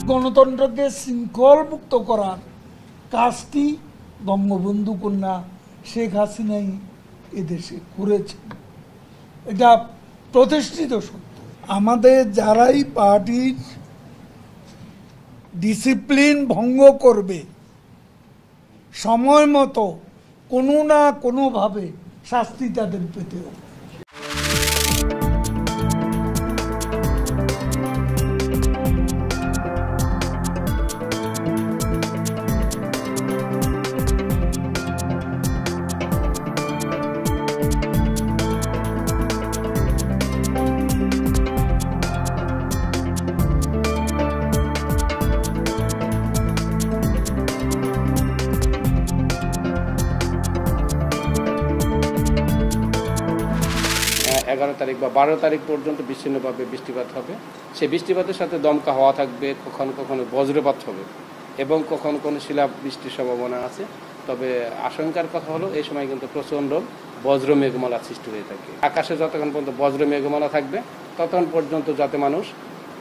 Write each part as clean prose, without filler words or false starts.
গণতন্ত্রকে শৃঙ্খলমুক্ত করার কাজটি বঙ্গবন্ধু কন্যা শেখ হাসিনাই এদেশে করেছেন, এটা প্রতিষ্ঠিত সত্য। আমাদের যারাই পার্টির ডিসিপ্লিন ভঙ্গ করবে সময় মতো কোনো না কোনোভাবে শাস্তি তাদের পেতে হবে। এগারো তারিখ বা 12 তারিখ পর্যন্ত বিচ্ছিন্নভাবে বৃষ্টিপাত হবে। সেই বৃষ্টিপাতের সাথে দমকা হাওয়া থাকবে, কখনো কখনো বজ্রপাত হবে এবং কখনো কোনো শিলাবৃষ্টির সম্ভাবনা আছে। তবে আশঙ্কার কথা হলো এই সময় কিন্তু প্রচণ্ড বজ্র মেঘমালা সৃষ্টি হয়ে থাকে। আকাশে যতক্ষণ পর্যন্ত বজ্র মেঘমালা থাকবে ততক্ষণ পর্যন্ত যাতে মানুষ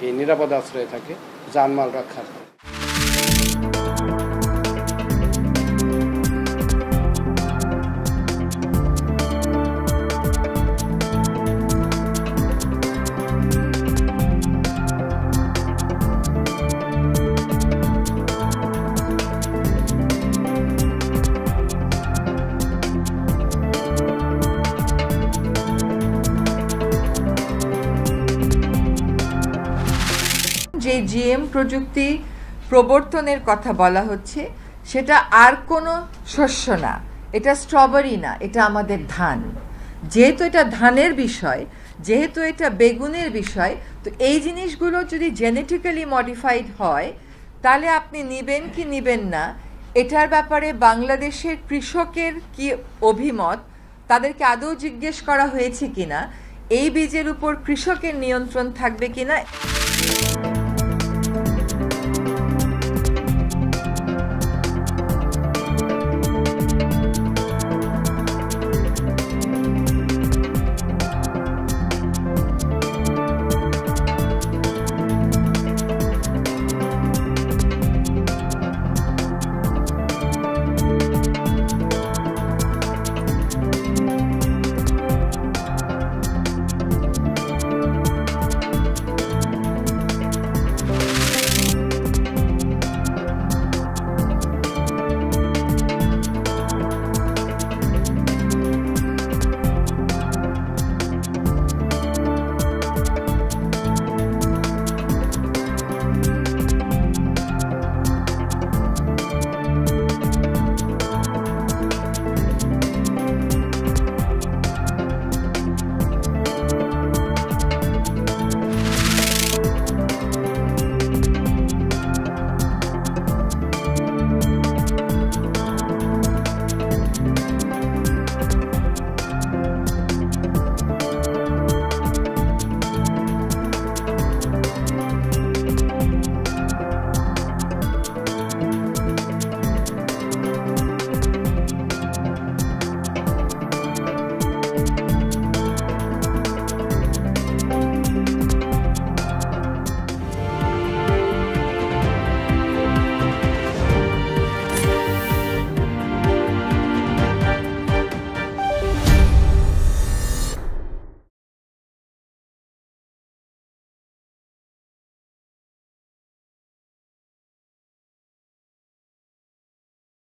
এই নিরাপদ আশ্রয়ে থাকে, জানমাল রক্ষা করে। যে জিএম প্রযুক্তি প্রবর্তনের কথা বলা হচ্ছে সেটা আর কোনো শস্য না, এটা স্ট্রবেরি না, এটা আমাদের ধান। যেহেতু এটা ধানের বিষয়, যেহেতু এটা বেগুনের বিষয়, তো এই জিনিসগুলো যদি জেনেটিক্যালি মডিফাইড হয় তাহলে আপনি নেবেন কি নেবেন না এটার ব্যাপারে বাংলাদেশের কৃষকের কি অভিমত, তাদেরকে আদৌ জিজ্ঞেস করা হয়েছে কিনা, এই বীজের উপর কৃষকের নিয়ন্ত্রণ থাকবে কিনা।